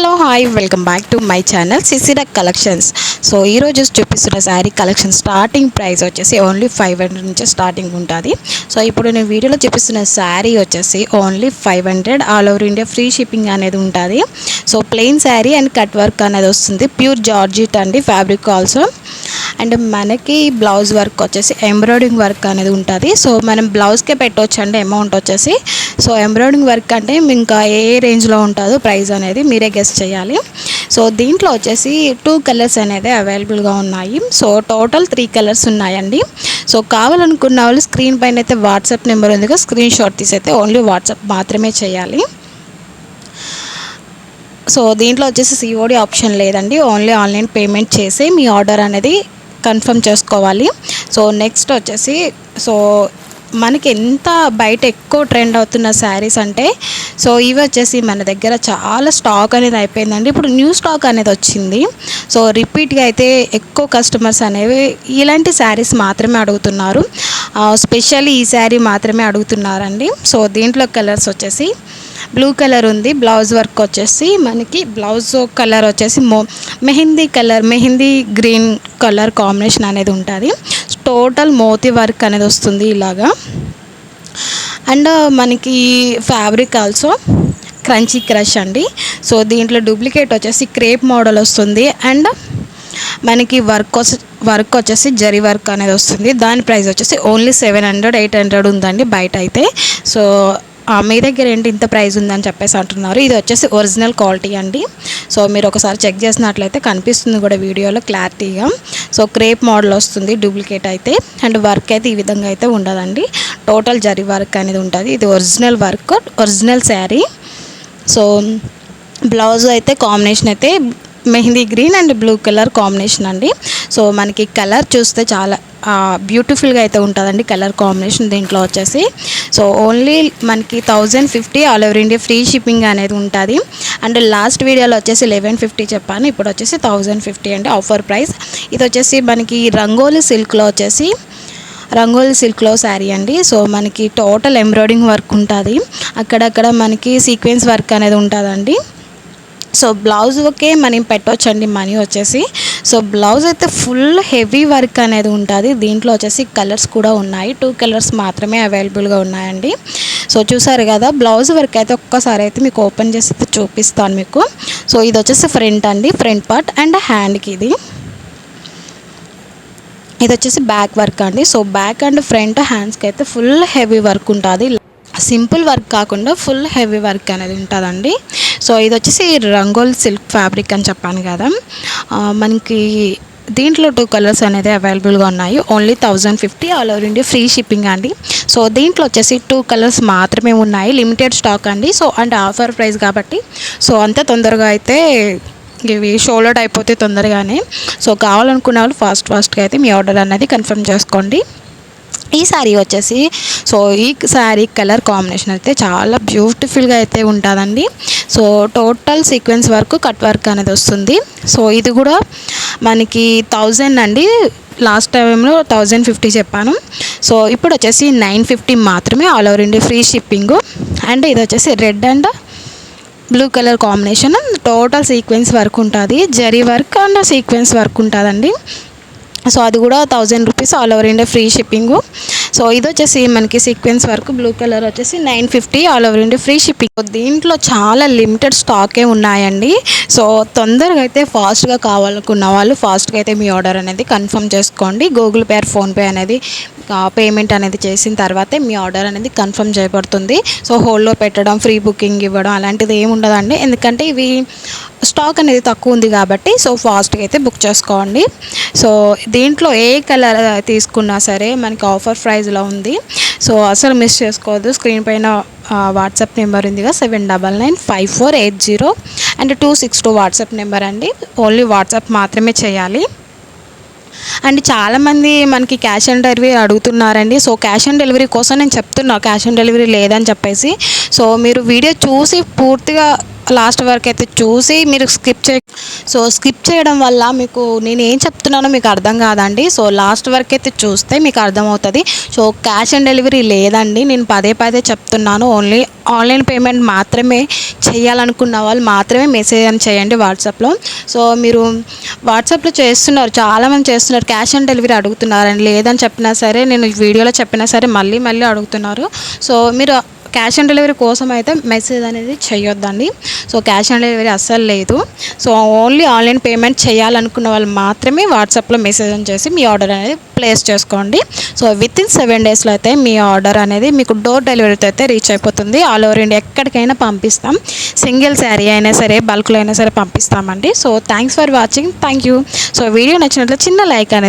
Hello hi welcome back to my channel సిసిడా collections. So ఈరోజు చూపిస్తున్న శారీ కలెక్షన్ స్టార్టింగ్ ప్రైస్ వచ్చేసి ఓన్లీ 500 నుంచి స్టార్టింగ్ ఉంటుంది. సో ఇప్పుడు నేను వీడియోలో చూపిస్తున్న శారీ వచ్చేసి only 500, all over India free shipping అనేది ఉంటుంది. So plain sari and cut work అనేది వస్తుంది, ప్యూర్ జార్జిట్ అండి, ఫ్యాబ్రిక్ ఆల్సో. అండ్ మనకి బ్లౌజ్ వర్క్ వచ్చేసి ఎంబ్రాయిడింగ్ వర్క్ అనేది ఉంటుంది. సో మనం బ్లౌజ్కే పెట్టవచ్చు అండి అమౌంట్ వచ్చేసి. సో ఎంబ్రాయిడింగ్ వర్క్ అంటే ఇంకా ఏ రేంజ్లో ఉంటుందో ప్రైస్ అనేది మీరే గెస్ చేయాలి. సో దీంట్లో వచ్చేసి 2 కలర్స్ అనేది అవైలబుల్గా ఉన్నాయి. సో టోటల్ 3 కలర్స్ ఉన్నాయండి. సో కావాలనుకున్న వాళ్ళు స్క్రీన్ పైన అయితే వాట్సాప్ నెంబర్ ఉందిగా, స్క్రీన్ షాట్ తీసి అయితే ఓన్లీ వాట్సాప్ మాత్రమే చేయాలి. సో దీంట్లో వచ్చేసి సిఓడి ఆప్షన్ లేదండి, ఓన్లీ ఆన్లైన్ పేమెంట్ చేసి మీ ఆర్డర్ అనేది కన్ఫర్మ్ చేసుకోవాలి. సో నెక్స్ట్ వచ్చేసి సో మనకి ఎంత బయట ఎక్కువ ట్రెండ్ అవుతున్న శారీస్ అంటే సో ఇవి వచ్చేసి మన దగ్గర చాలా స్టాక్ అనేది అయిపోయిందండి. ఇప్పుడు న్యూ స్టాక్ అనేది వచ్చింది. సో రిపీట్గా అయితే ఎక్కువ కస్టమర్స్ అనేవి ఇలాంటి శారీస్ మాత్రమే అడుగుతున్నారు. స్పెషల్లీ ఈ శారీ మాత్రమే అడుగుతున్నారండి. సో దీంట్లో కలర్స్ వచ్చేసి బ్లూ కలర్ ఉంది, బ్లౌజ్ వర్క్ వచ్చేసి మనకి బ్లౌజ్ కలర్ వచ్చేసి మెహందీ గ్రీన్ కలర్ కాంబినేషన్ అనేది ఉంటుంది. టోటల్ మోతీ వర్క్ అనేది వస్తుంది ఇలాగా. అండ్ మనకి ఫ్యాబ్రిక్ ఆల్సో క్రంచీ క్రష్ అండి. సో దీంట్లో డూప్లికేట్ వచ్చేసి క్రేప్ మోడల్ వస్తుంది. అండ్ మనకి వర్క్ వచ్చేసి జరీ వర్క్ అనేది వస్తుంది. దాని ప్రైస్ వచ్చేసి ఓన్లీ 700, 800 ఉందండి బయట అయితే. సో మీ దగ్గర ఏంటి ఇంత ప్రైస్ ఉందని చెప్పేసి అంటున్నారు. ఇది వచ్చేసి ఒరిజినల్ క్వాలిటీ అండి. సో మీరు ఒకసారి చెక్ చేసినట్లయితే కనిపిస్తుంది కూడా వీడియోలో క్లారిటీగా. సో క్రేప్ మోడల్ వస్తుంది డూప్లికేట్ అయితే. అండ్ వర్క్ అయితే ఈ విధంగా అయితే ఉండదండి, టోటల్ జరీ వర్క్ అనేది ఉంటుంది. ఇది original work, original sari. So blouse అయితే కాంబినేషన్ అయితే mehndi green and blue colour combination అండి. సో మనకి కలర్ చూస్తే చాలా బ్యూటిఫుల్గా అయితే ఉంటుందండి కలర్ కాంబినేషన్ దీంట్లో వచ్చేసి. సో ఓన్లీ మనకి 1050 all over India free shipping అనేది ఉంటుంది. అండ్ లాస్ట్ వీడియోలో వచ్చేసి 1150 చెప్పాను, ఇప్పుడు వచ్చేసి 1050 అండి ఆఫర్ ప్రైస్. ఇది వచ్చేసి మనకి రంగోలీ సిల్క్లో శారీ అండి. సో మనకి టోటల్ ఎంబ్రాయిడింగ్ వర్క్ ఉంటుంది, అక్కడక్కడ మనకి సీక్వెన్స్ వర్క్ అనేది ఉంటుందండి. సో బ్లౌజ్కే మనం పెట్టవచ్చండి మనీ వచ్చేసి. సో బ్లౌజ్ అయితే ఫుల్ హెవీ వర్క్ అనేది ఉంటుంది. దీంట్లో వచ్చేసి కలర్స్ కూడా ఉన్నాయి, 2 కలర్స్ మాత్రమే అవైలబుల్గా ఉన్నాయండి. సో చూసారు కదా, బ్లౌజ్ వర్క్ అయితే ఒక్కసారి అయితే మీకు ఓపెన్ చేసి చూపిస్తాను మీకు. సో ఇది వచ్చేసి ఫ్రంట్ అండి, ఫ్రంట్ పార్ట్ అండ్ హ్యాండ్కి ఇది వచ్చేసి బ్యాక్ వర్క్ అండి. సో బ్యాక్ అండ్ ఫ్రంట్ హ్యాండ్స్కి అయితే ఫుల్ హెవీ వర్క్ ఉంటుంది, సింపుల్ వర్క్ కాకుండా ఫుల్ హెవీ వర్క్ అనేది ఉంటుందండి. సో ఇది వచ్చేసి రంగోల్ సిల్క్ ఫ్యాబ్రిక్ అని చెప్పాను కదా, మనకి దీంట్లో 2 కలర్స్ అనేది అవైలబుల్గా ఉన్నాయి. Only 1050 all over India free shipping అండి. సో దీంట్లో వచ్చేసి 2 కలర్స్ మాత్రమే ఉన్నాయి, లిమిటెడ్ స్టాక్ అండి. సో అండ్ ఆఫర్ ప్రైస్ కాబట్టి సో అంత తొందరగా అయితే ఇవి షోల్డ్ అయిపోతే తొందరగానే. సో కావాలనుకున్న వాళ్ళు ఫాస్ట్గా అయితే మీ ఆర్డర్ అనేది కన్ఫర్మ్ చేసుకోండి. ఈ శారీ వచ్చేసి సో ఈ శారీ కలర్ కాంబినేషన్ అయితే చాలా బ్యూటిఫుల్గా అయితే ఉంటుందండి. So total sequence work, cut work అనేది వస్తుంది. సో ఇది కూడా మనకి 1000 అండి, లాస్ట్ టైంలో 1050 చెప్పాను. సో ఇప్పుడు వచ్చేసి 950 మాత్రమే all over India free shipping. And ఇది వచ్చేసి red and blue colour combination, total sequence work ఉంటుంది, zari work and sequence work ఉంటుందండి. సో అది కూడా 1000 rupees all over India free shipping. So ఇది వచ్చేసి మనకి సీక్వెన్స్ వర్క్, బ్లూ కలర్ వచ్చేసి 950 all over India free shipping. దీంట్లో చాలా లిమిటెడ్ స్టాకే ఉన్నాయండి. సో తొందరగా అయితే ఫాస్ట్గా కావాలనుకున్న వాళ్ళు ఫాస్ట్గా అయితే మీ ఆర్డర్ అనేది కన్ఫర్మ్ చేసుకోండి. గూగుల్ పే, ఫోన్పే అనేది పేమెంట్ అనేది చేసిన తర్వాతే మీ ఆర్డర్ అనేది కన్ఫర్మ్ చేయబడుతుంది. సో హోల్డ్లో పెట్టడం, ఫ్రీ బుకింగ్ ఇవ్వడం అలాంటిది ఏమి ఉండదండి, ఎందుకంటే ఇవి స్టాక్ అనేది తక్కువ ఉంది కాబట్టి. సో ఫాస్ట్గా అయితే బుక్ చేసుకోండి. సో దీంట్లో ఏ కలర్ తీసుకున్నా సరే మనకి ఆఫర్ ప్రైస్లో ఉంది. సో అసలు మిస్ చేసుకోవద్దు. స్క్రీన్ పైన వాట్సాప్ నెంబర్ ఉందిగా 79954802 అండ్ 262 వాట్సాప్ నెంబర్ అండి. ఓన్లీ వాట్సాప్ మాత్రమే చేయాలి. అండ్ చాలామంది మనకి క్యాష్ ఆన్ డెలివరీ అడుగుతున్నారండి. సో క్యాష్ ఆన్ డెలివరీ కోసం నేను చెప్తున్నా, క్యాష్ ఆన్ డెలివరీ లేదని చెప్పేసి. సో మీరు వీడియో చూసి పూర్తిగా లాస్ట్ వరకు అయితే చూసి మీరు స్కిప్ చేయడం వల్ల మీకు నేను ఏం చెప్తున్నానో మీకు అర్థం కాదండి. సో లాస్ట్ వరకు అయితే చూస్తే మీకు అర్థమవుతుంది. సో క్యాష్ ఆన్ డెలివరీ లేదండి, నేను పదే పదే చెప్తున్నాను. ఓన్లీ ఆన్లైన్ పేమెంట్ మాత్రమే చేయాలనుకున్న వాళ్ళు మాత్రమే మెసేజ్ అని చేయండి వాట్సాప్లో. సో మీరు వాట్సాప్లో చేస్తున్నారు, చాలామంది చేస్తున్నారు, క్యాష్ ఆన్ డెలివరీ అడుగుతున్నారండి. లేదని చెప్పినా సరే, నేను వీడియోలో చెప్పినా సరే మళ్ళీ మళ్ళీ అడుగుతున్నారు. సో మీరు క్యాష్ ఆన్ డెలివరీ కోసం అయితే మెసేజ్ అనేది చేయొద్దండి. సో క్యాష్ ఆన్ డెలివరీ అస్సలు లేదు. సో ఓన్లీ ఆన్లైన్ పేమెంట్ చేయాలనుకున్న వాళ్ళు మాత్రమే వాట్సాప్లో మెసేజ్ చేసి మీ ఆర్డర్ అనేది ప్లేస్ చేసుకోండి. సో వితిన్ 7 డేస్లో అయితే మీ ఆర్డర్ అనేది మీకు డోర్ డెలివరీతో అయితే రీచ్ అయిపోతుంది. ఆల్ ఓవర్ ఇండియా ఎక్కడికైనా పంపిస్తాం. సింగిల్ శారీ అయినా సరే, బల్క్లో అయినా సరే పంపిస్తామండి. So thanks for watching. Thank you. So video నచ్చినట్లయితే చిన్న లైక్ అనేది